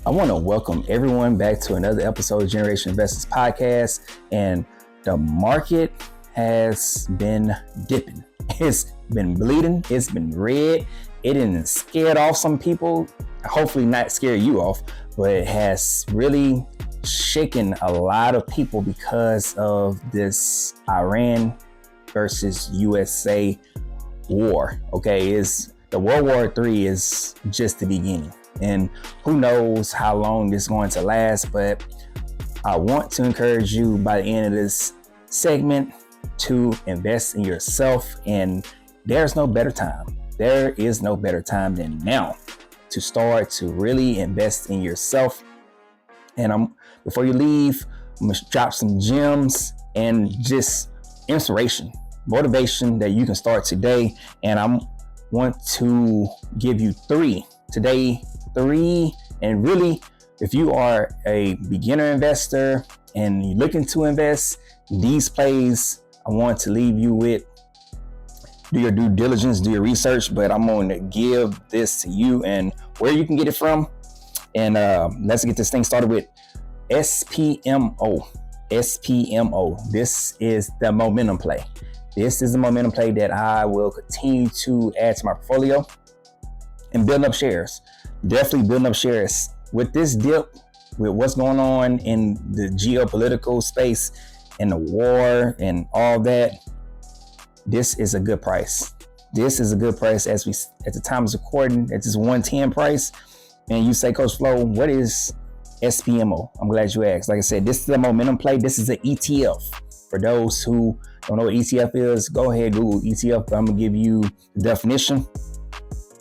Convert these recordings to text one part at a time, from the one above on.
I want to welcome everyone back to another episode of Generation Investors Podcast. And the market has been dipping. It's been bleeding. It's been red. It didn't scared off some people. Hopefully not scare you off, but it has really shaken a lot of people because of this Iran versus USA war. Okay, the World War III is just the beginning. And who knows how long this is going to last, but I want to encourage you by the end of this segment to invest in yourself. And there's no better time. There is no better time than now to start to really invest in yourself. And before you leave, I'm gonna drop some gems and just inspiration, motivation that you can start today. And I want to give you three today. And really, if you are a beginner investor and you're looking to invest, these plays I want to leave you with. Do your due diligence, do your research, but I'm going to give this to you and where you can get it from. And let's get this thing started with SPMO. This is the momentum play. This is the momentum play that I will continue to add to my portfolio and build up shares. Definitely building up shares. With this dip, with what's going on in the geopolitical space and the war and all that, this is a good price. This is a good price at the time of recording. It's this 110 price. And you say, Coach Flo, what is SPMO? I'm glad you asked. Like I said, this is a momentum play. This is an ETF. For those who don't know what ETF is, go ahead, Google ETF. I'm going to give you the definition.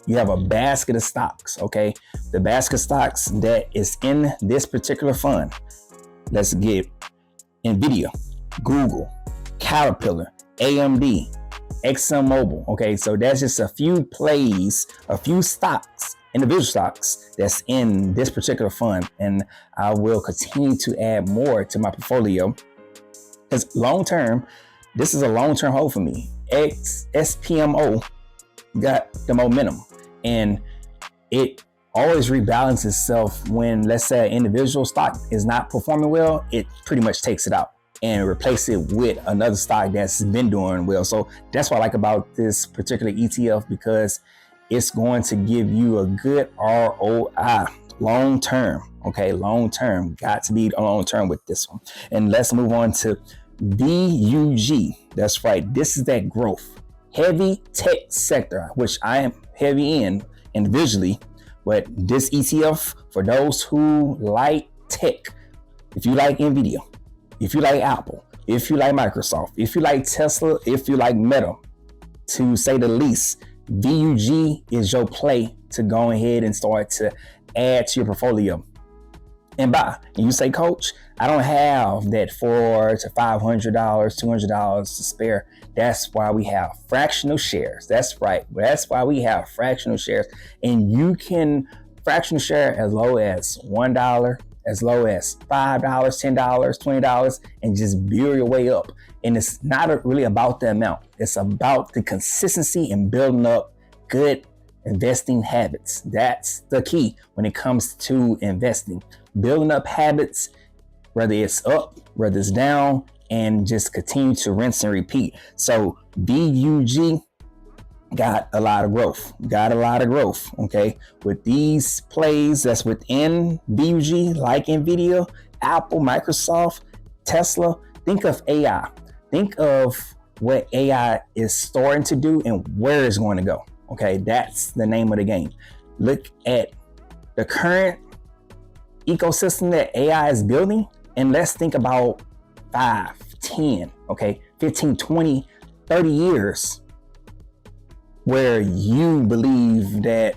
You have a basket of stocks, okay? The basket of stocks that is in this particular fund. Let's get NVIDIA, Google, Caterpillar, AMD, ExxonMobil, okay? So that's just a few plays, a few stocks, individual stocks that's in this particular fund. And I will continue to add more to my portfolio because long-term, this is a long-term hold for me. SPMO got the momentum. And it always rebalances itself when, let's say, an individual stock is not performing well, it pretty much takes it out and replace it with another stock that's been doing well. So that's what I like about this particular ETF, because it's going to give you a good ROI long term. Okay, long term. Got to be long term with this one. And let's move on to BUG. That's right. This is that growth. Heavy tech sector, which I am heavy in individually, but this ETF, for those who like tech, if you like NVIDIA, if you like Apple, if you like Microsoft, if you like Tesla, if you like Meta, to say the least, VUG is your play to go ahead and start to add to your portfolio and buy. And you say, Coach, I don't have that $400 to $500, $200 to spare. That's why we have fractional shares. That's right. That's why we have fractional shares. And you can fractional share as low as $1, as low as $5, $10, $20, and just build your way up. And it's not really about the amount. It's about the consistency and building up good investing habits. That's the key when it comes to investing. Building up habits, whether it's up, whether it's down, and just continue to rinse and repeat. So BUG got a lot of growth, okay? With these plays that's within BUG, like NVIDIA, Apple, Microsoft, Tesla, think of AI. Think of what AI is starting to do and where it's going to go, okay? That's the name of the game. Look at the current ecosystem that AI is building, and let's think about 5, 10, okay, 15, 20, 30 years where you believe that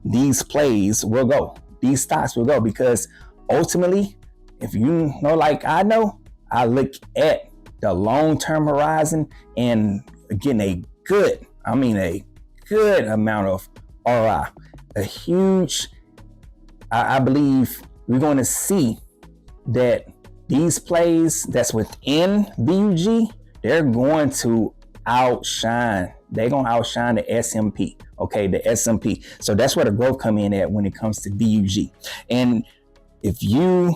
these plays will go, these stocks will go, because ultimately, if you know, like I know, I look at the long-term horizon and getting a good amount of ROI, a huge, I believe we're going to see that these plays that's within BUG, they're going to outshine. They're going to outshine the S&P. Okay, the S&P. So that's where the growth come in at when it comes to BUG. And If you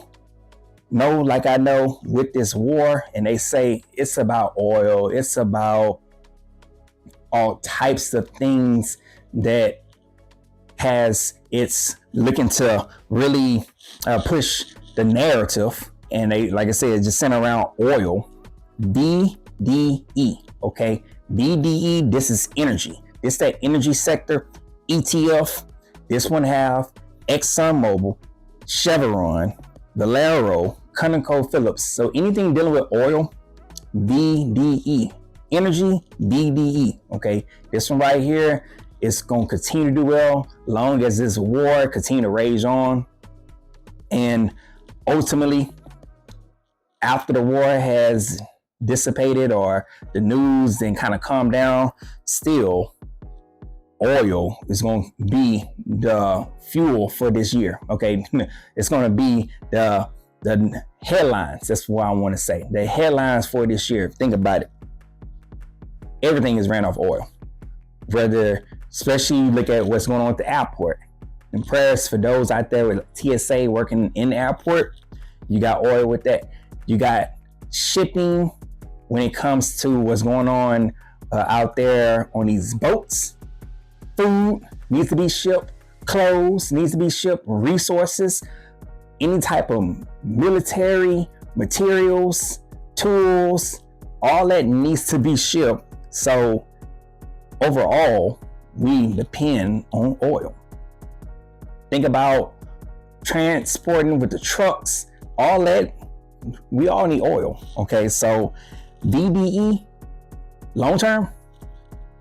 know, like I know, with this war, and they say it's about oil, it's about all types of things that it's looking to really push the narrative, and they, like I said, it's just centered around oil. BDE, okay? BDE, this is energy. It's that energy sector. ETF, this one have ExxonMobil, Chevron, Valero, ConocoPhillips. So anything dealing with oil, BDE. Energy, BDE, okay? This one right here is going to continue to do well long as this war continue to rage on. And ultimately, after the war has dissipated or the news then kind of calmed down, still oil is going to be the fuel for this year, okay? It's going to be the headlines. That's what I want to say. The headlines for this year. Think about it. Everything is ran off oil. Whether, especially you look at what's going on at the airport. And prayers for those out there with TSA working in the airport. You got oil with that. You got shipping when it comes to what's going on out there on these boats. Food needs to be shipped. Clothes needs to be shipped. Resources. Any type of military materials, tools, all that needs to be shipped. So overall, we depend on oil. Think about transporting with the trucks, all that. We all need oil, okay? So BDE, long term,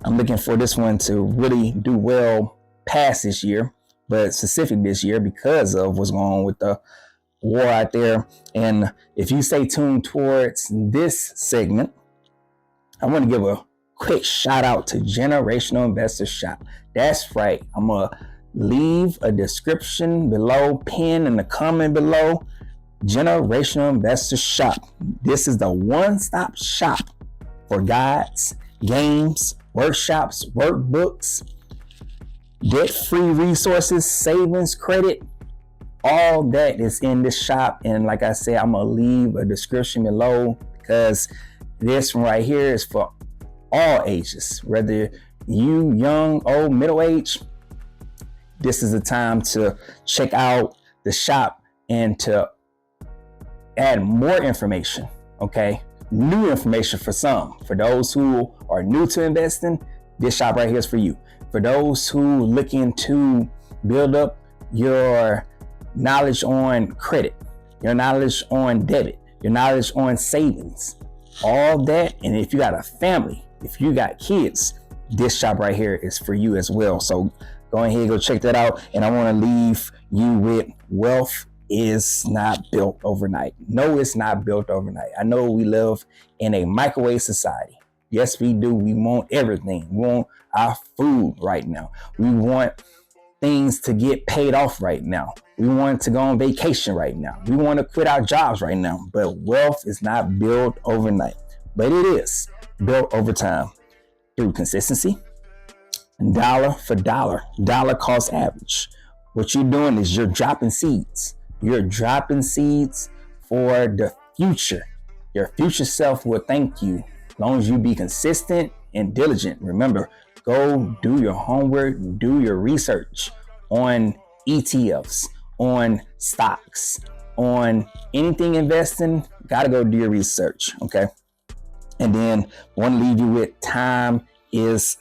I'm looking for this one to really do well past this year, but specific this year because of what's going on with the war out there. And if you stay tuned towards this segment, I want to give a quick shout out to Generational Investor Shop. That's right. I'm going to leave a description below, pin in the comment below. Generational Investor Shop. This is the one-stop shop for guides, games, workshops, workbooks, debt-free resources, savings, credit. All that is in this shop. And like I said, I'm going to leave a description below because this one right here is for all ages, whether you young, old, middle age. This is the time to check out the shop and to add more information, okay? New information for some. For those who are new to investing, this shop right here is for you. For those who looking to build up your knowledge on credit, your knowledge on debit, your knowledge on savings, all that. And if you got a family, if you got kids, this shop right here is for you as well. So go ahead, go check that out. And I want to leave you with wealth is not built overnight. No, it's not built overnight. I know we live in a microwave society. Yes, we do. We want everything. We want our food right now. We want things to get paid off right now. We want to go on vacation right now. We want to quit our jobs right now. But wealth is not built overnight. But it is built over time through consistency, dollar for dollar cost average. What you're doing is you're dropping seeds. You're dropping seeds for the future. Your future self will thank you as long as you be consistent and diligent. Remember, go do your homework, do your research on ETFs, on stocks, on anything investing. Gotta go do your research, okay? And then want to leave you with time is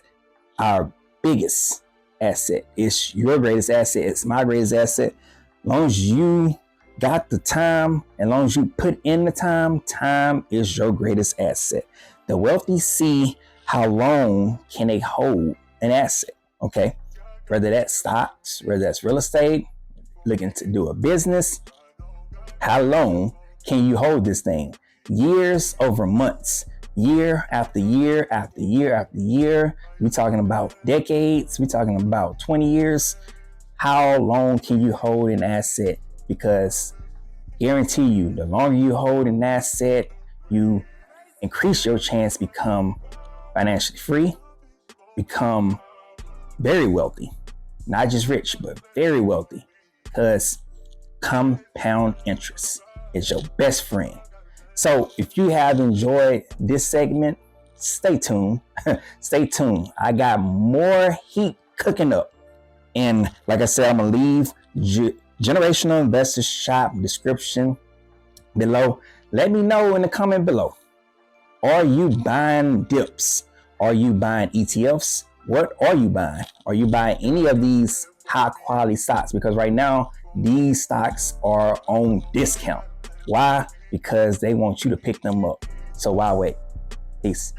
our biggest asset. It's your greatest asset. It's my greatest asset. As long as you got the time, as long as you put in the time, time is your greatest asset. The wealthy see how long can they hold an asset, okay? Whether that's stocks, whether that's real estate, looking to do a business, how long can you hold this thing? Years over months, year after year after year after year. We're talking about decades. We're talking about 20 years. How long can you hold an asset? Because guarantee you, the longer you hold an asset, you increase your chance to become financially free, become very wealthy, not just rich, but very wealthy. Because compound interest is your best friend. So if you have enjoyed this segment, stay tuned. Stay tuned. I got more heat cooking up. And like I said, I'm going to leave Generational Investors Shop description below. Let me know in the comment below. Are you buying dips? Are you buying ETFs? What are you buying? Are you buying any of these high quality stocks? Because right now, these stocks are on discount. Why? Because they want you to pick them up. So why wait? Peace.